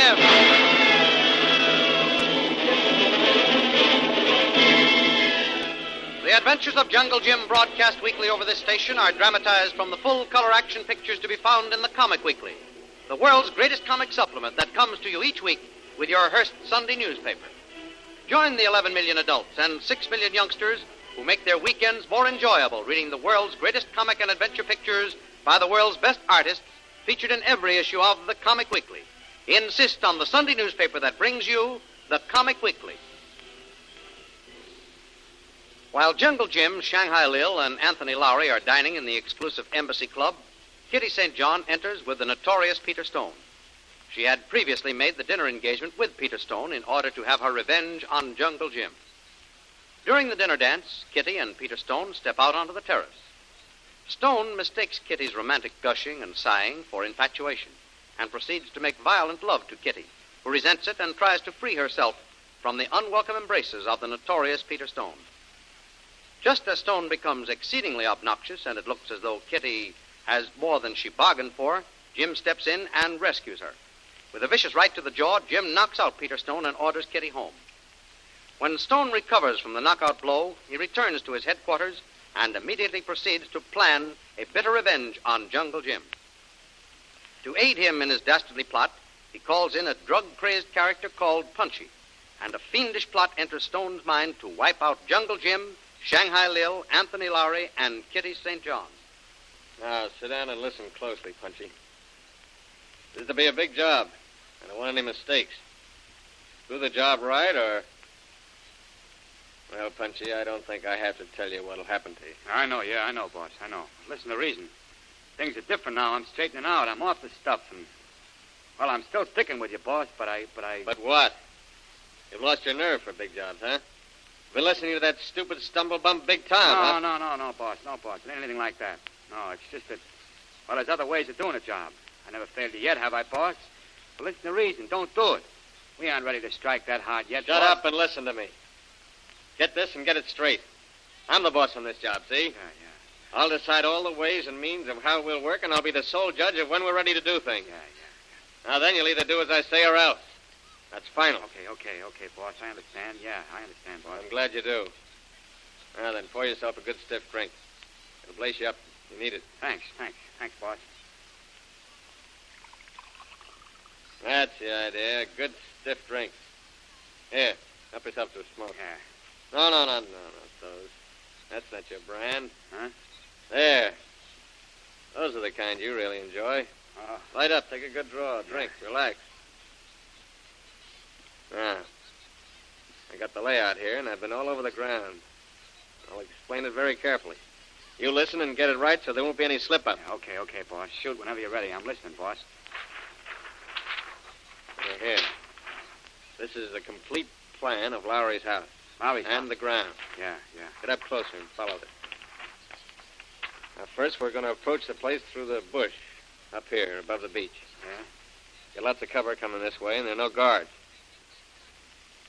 Jim. The Adventures of Jungle Jim, broadcast weekly over this station, are dramatized from the full-color action pictures to be found in the Comic Weekly, the world's greatest comic supplement that comes to you each week with your Hearst Sunday newspaper. Join the 11 million adults and 6 million youngsters who make their weekends more enjoyable reading the world's greatest comic and adventure pictures by the world's best artists featured in every issue of the Comic Weekly. Insist on the Sunday newspaper that brings you the Comic Weekly. While Jungle Jim, Shanghai Lil, and Anthony Lowry are dining in the exclusive Embassy Club, Kitty St. John enters with the notorious Peter Stone. She had previously made the dinner engagement with Peter Stone in order to have her revenge on Jungle Jim. During the dinner dance, Kitty and Peter Stone step out onto the terrace. Stone mistakes Kitty's romantic gushing and sighing for infatuation and proceeds to make violent love to Kitty, who resents it and tries to free herself from the unwelcome embraces of the notorious Peter Stone. Just as Stone becomes exceedingly obnoxious and it looks as though Kitty has more than she bargained for, Jim steps in and rescues her. With a vicious right to the jaw, Jim knocks out Peter Stone and orders Kitty home. When Stone recovers from the knockout blow, he returns to his headquarters and immediately proceeds to plan a bitter revenge on Jungle Jim. To aid him in his dastardly plot, he calls in a drug-crazed character called Punchy, and a fiendish plot enters Stone's mind to wipe out Jungle Jim, Shanghai Lil, Anthony Lowry, and Kitty St. John. Now, sit down and listen closely, Punchy. This is to be a big job. I don't want any mistakes. Do the job right, or... Well, Punchy, I don't think I have to tell you what'll happen to you. I know, boss. I know. Listen, the reason. Things are different now. I'm straightening out. I'm off the stuff, and... Well, I'm still sticking with you, boss, but I... But what? You've lost your nerve for big jobs, huh? Been listening to that stupid stumble-bump Big Tom, huh? No, boss. No, boss. It ain't anything like that. No, it's just that... Well, there's other ways of doing a job. I never failed you yet, have I, boss? But listen to reason. Don't do it. We aren't ready to strike that hard yet, Shut boss. up and listen to me. Get this and get it straight. I'm the boss on this job, see? Yeah. I'll decide all the ways and means of how we'll work, and I'll be the sole judge of when we're ready to do things. Yeah. Now, then you'll either do as I say or else. That's final. Okay, boss. I understand. Yeah, I understand, boss. I'm glad you do. Now, then, pour yourself a good stiff drink. It'll blaze you up. You need it. Thanks, boss. That's the idea. A good stiff drink. Here, help yourself to a smoke. Yeah. No, not those. That's not your brand. Huh? There. Those are the kind you really enjoy. Light up, take a good draw, drink, relax. Now, I got the layout here, and I've been all over the ground. I'll explain it very carefully. You listen and get it right so there won't be any slip-up. Yeah, okay, boss. Shoot whenever you're ready. I'm listening, boss. Here. This is a complete plan of Lowry's house. Lowry's and house? The ground. Yeah. Get up closer and follow this. Now, first, we're going to approach the place through the bush up here above the beach. Yeah? Get lots of cover coming this way, and there are no guards.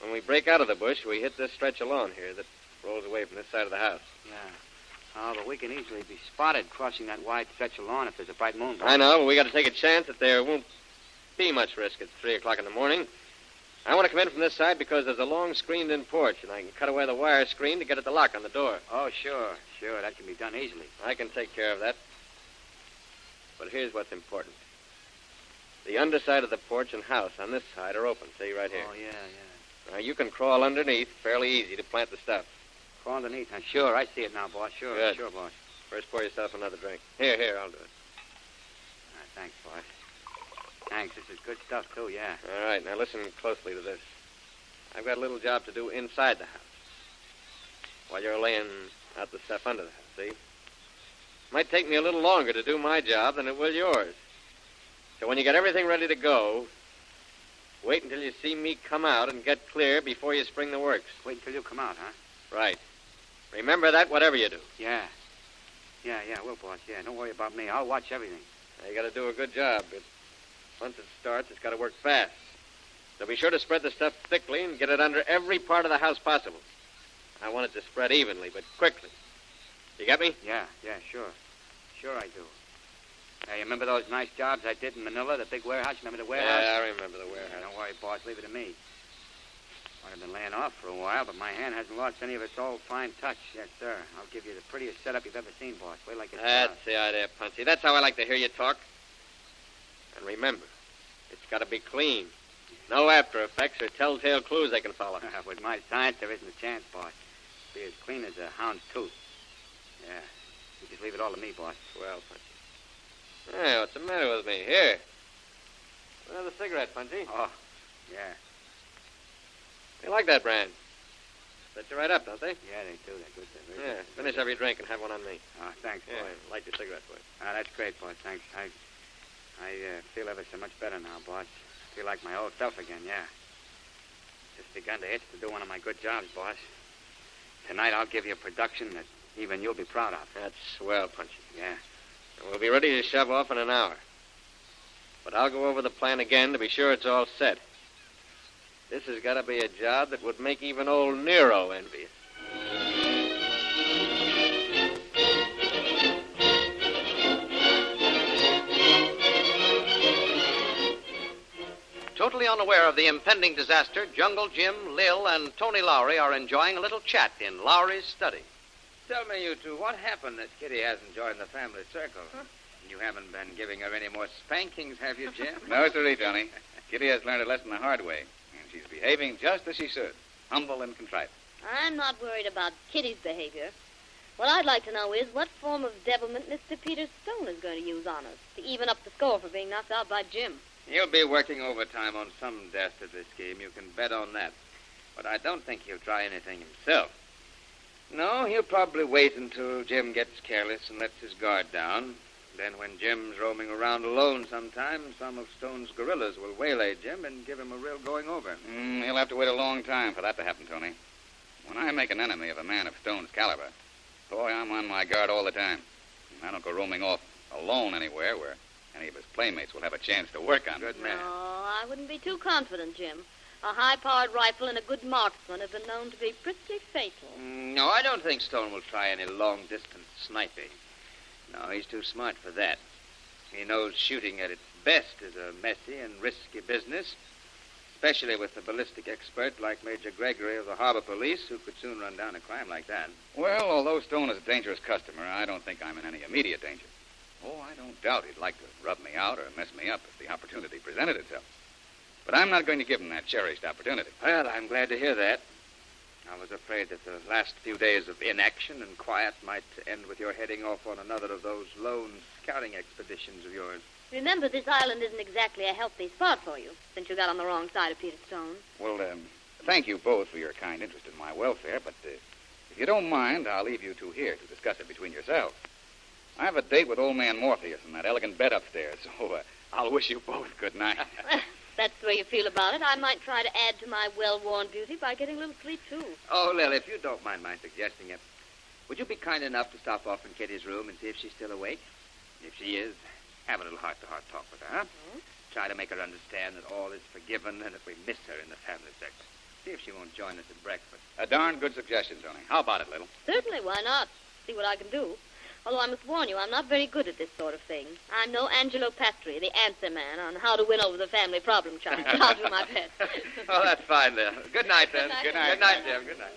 When we break out of the bush, we hit this stretch of lawn here that rolls away from this side of the house. Yeah. Oh, but we can easily be spotted crossing that wide stretch of lawn if there's a bright moon. I know, but we got to take a chance that there won't be much risk at 3 o'clock in the morning. I want to come in from this side because there's a long screened-in porch, and I can cut away the wire screen to get at the lock on the door. Oh, sure. That can be done easily. I can take care of that. But here's what's important. The underside of the porch and house on this side are open. See, right here. Oh, yeah. Now, you can crawl underneath fairly easy to plant the stuff. Crawl underneath. Now, sure, I see it now, boss. Sure, Good. Sure, boss. First, pour yourself another drink. Here, I'll do it. All right, thanks, boss. Thanks. This is good stuff, too, yeah. All right, now listen closely to this. I've got a little job to do inside the house while you're laying out the stuff under the house, see? Might take me a little longer to do my job than it will yours. So when you get everything ready to go, wait until you see me come out and get clear before you spring the works. Wait until you come out, huh? Right. Remember that whatever you do. Yeah, will, boss. Yeah, don't worry about me. I'll watch everything. Now, you got to do a good job, but once it starts, it's got to work fast. So be sure to spread the stuff thickly and get it under every part of the house possible. I want it to spread evenly, but quickly. You got me? Yeah, sure. Sure I do. Hey, you remember those nice jobs I did in Manila, the big warehouse? Remember the warehouse? Yeah, I remember the warehouse. Don't worry, boss. Leave it to me. Might have been laying off for a while, but my hand hasn't lost any of its old fine touch. Yes, sir. I'll give you the prettiest setup you've ever seen, boss. Wait like it's That's the idea, Punchy. That's how I like to hear you talk. And remember, it's got to be clean. No after effects or telltale clues they can follow. With my science, there isn't a chance, boss. Be as clean as a hound's tooth. Yeah. You just leave it all to me, boss. Well, Punchy. Hey, what's the matter with me? Here. Another cigarette, Punchy. Oh, yeah. They like that brand. Set you right up, don't they? Yeah, they do. They're good. They're very Yeah. good. Finish every drink and have one on me. Oh, thanks, Yeah, boss. light your cigarette, boy. That's great, boss. Thanks. I feel ever so much better now, boss. I feel like my old self again, yeah. Just begun to itch to do one of my good jobs, boss. Tonight I'll give you a production that even you'll be proud of. That's swell, Punchy. Yeah. And we'll be ready to shove off in an hour. But I'll go over the plan again to be sure it's all set. This has got to be a job that would make even old Nero envious. Totally unaware of the impending disaster, Jungle Jim, Lil, and Tony Lowry are enjoying a little chat in Lowry's study. Tell me, you two, what happened that Kitty hasn't joined the family circle? You haven't been giving her any more spankings, have you, Jim? No, sirree, Tony. Kitty has learned a lesson the hard way, and she's behaving just as she should, humble and contrite. I'm not worried about Kitty's behavior. What I'd like to know is what form of devilment Mr. Peter Stone is going to use on us to even up the score for being knocked out by Jim. He'll be working overtime on some dastardly scheme. You can bet on that. But I don't think he'll try anything himself. No, he'll probably wait until Jim gets careless and lets his guard down. Then when Jim's roaming around alone sometime, some of Stone's guerrillas will waylay Jim and give him a real going over. He'll have to wait a long time for that to happen, Tony. When I make an enemy of a man of Stone's caliber, boy, I'm on my guard all the time. I don't go roaming off alone anywhere where any of his playmates will have a chance to work on. Good man. No, I wouldn't be too confident, Jim. A high-powered rifle and a good marksman have been known to be pretty fatal. No, I don't think Stone will try any long-distance sniping. No, he's too smart for that. He knows shooting at its best is a messy and risky business, especially with a ballistic expert like Major Gregory of the Harbor Police, who could soon run down a crime like that. Well, although Stone is a dangerous customer, I don't think I'm in any immediate danger. Oh, I don't doubt he'd like to rub me out or mess me up if the opportunity presented itself. But I'm not going to give him that cherished opportunity. Well, I'm glad to hear that. I was afraid that the last few days of inaction and quiet might end with your heading off on another of those lone scouting expeditions of yours. Remember, this island isn't exactly a healthy spot for you, since you got on the wrong side of Peter Stone. Well, thank you both for your kind interest in my welfare, but if you don't mind, I'll leave you two here to discuss it between yourselves. I have a date with old man Morpheus in that elegant bed upstairs, so I'll wish you both good night. That's the way you feel about it. I might try to add to my well-worn beauty by getting a little sleep, too. Oh, Lil, if you don't mind my suggesting it, would you be kind enough to stop off in Kitty's room and see if she's still awake? If she is, have a little heart-to-heart talk with her, huh? Mm-hmm. Try to make her understand that all is forgiven and that we miss her in the family circle. See if she won't join us at breakfast. A darn good suggestion, Tony. How about it, Little? Certainly, why not? See what I can do. Although I must warn you, I'm not very good at this sort of thing. I'm no Angelo Patri, the answer man, on how to win over the family problem child. I'll do my best. Oh, that's fine, Lil. Good night, then. Good night. Good night, Jim. Good night.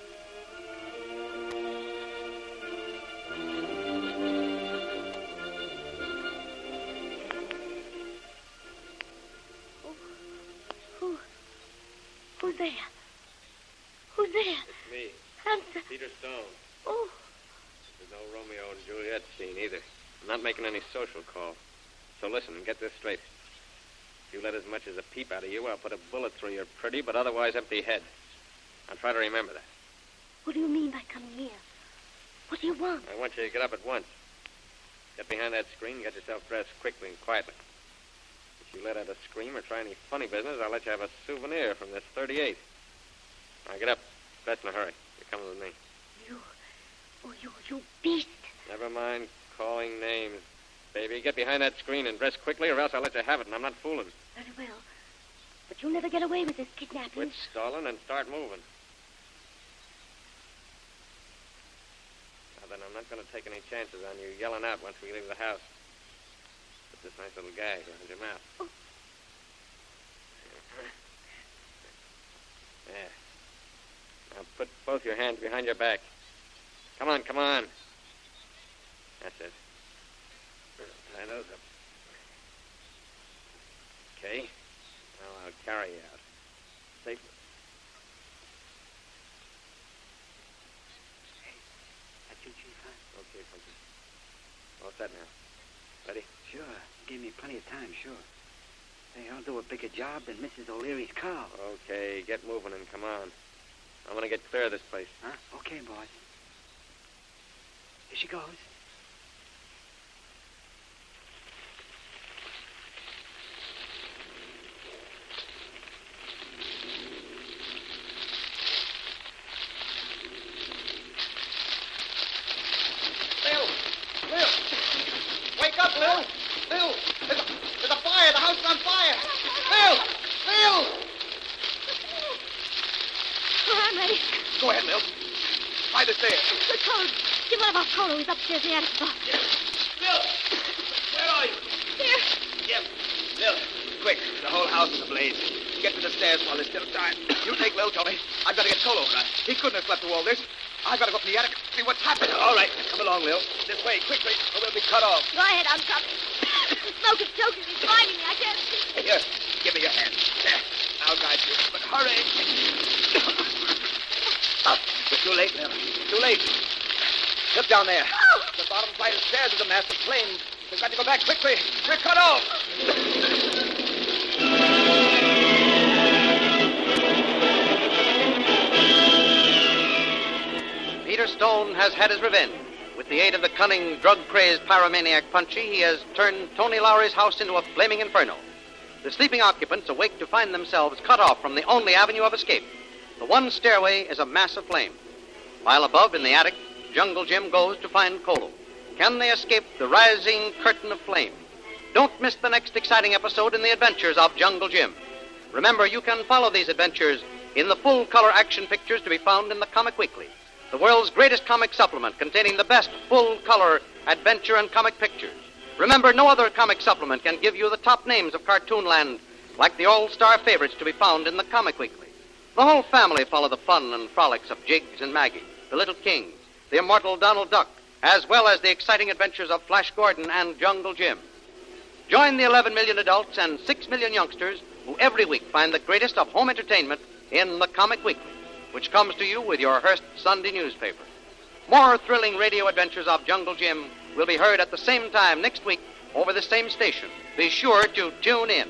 Who's there? Who's there? It's me, Answer. Peter Stone. Oh, There's no Romeo and Juliet scene either. I'm not making any social call. So listen and get this straight. If you let as much as a peep out of you, I'll put a bullet through your pretty but otherwise empty head. I'll try to remember that. what do you mean by coming here? What do you want? I want you to get up at once. Get behind that screen and get yourself dressed quickly and quietly. If you let out a scream or try any funny business, I'll let you have a souvenir from this 38. Now get up. Dress in a hurry. You're coming with me. You beast. Never mind calling names, baby. Get behind that screen and dress quickly, or else I'll let you have it, and I'm not fooling. Very well. But you'll never get away with this kidnapping. Quit stalling and start moving. Now then, I'm not going to take any chances on you yelling out once we leave the house. Put this nice little gag around your mouth. Oh. There. Now put both your hands behind your back. Come on, come on. That's it. Tie those up. Okay. Now I'll carry you out. Safely. That's you, Chief, huh? Okay, Funky. All set now. Ready? Sure. Gave me plenty of time, sure. Hey, I'll do a bigger job than Mrs. O'Leary's cow. Okay, get moving and come on. I'm going to get clear of this place. Huh? Okay, boss. Here she goes. Lil! Wake up, Lil! Lil! There's a fire! The house is on fire! Lil! Lil! Oh, I'm ready. Go ahead, Lil. Try the stairs. Good Kolu. Get one of our Kolu. He's upstairs in the attic box. Lil! Where are you? Here. Jim. Lil, quick. The whole house is ablaze. Get to the stairs while there's still time. You take Lil, Tony. I've got to get Kolu. He couldn't have slept through all this. I've got to go up in the attic, see what's happened. All right. Come along, Lil. This way, quickly, or we'll be cut off. Go ahead. I'm coming. The smoke is choking me, blinding me. I can't see. Here, give me your hand. There. I'll guide you. But hurry. It's too late, Lil. Too late. Look down there. Oh! The bottom flight of stairs is a mass of flames. We've got to go back quickly. We're cut off. Peter Stone has had his revenge. With the aid of the cunning, drug-crazed pyromaniac Punchy, he has turned Tony Lowry's house into a flaming inferno. The sleeping occupants awake to find themselves cut off from the only avenue of escape. The one stairway is a mass of flame. While above in the attic, Jungle Jim goes to find Kolu. Can they escape the rising curtain of flame? Don't miss the next exciting episode in the adventures of Jungle Jim. Remember, you can follow these adventures in the full-color action pictures to be found in the Comic Weekly, the world's greatest comic supplement containing the best full-color adventure and comic pictures. Remember, no other comic supplement can give you the top names of Cartoonland like the all-star favorites to be found in the Comic Weekly. The whole family follow the fun and frolics of Jiggs and Maggie, the Little Kings, the immortal Donald Duck, as well as the exciting adventures of Flash Gordon and Jungle Jim. Join the 11 million adults and 6 million youngsters who every week find the greatest of home entertainment in the Comic Weekly, which comes to you with your Hearst Sunday newspaper. More thrilling radio adventures of Jungle Jim will be heard at the same time next week over the same station. Be sure to tune in.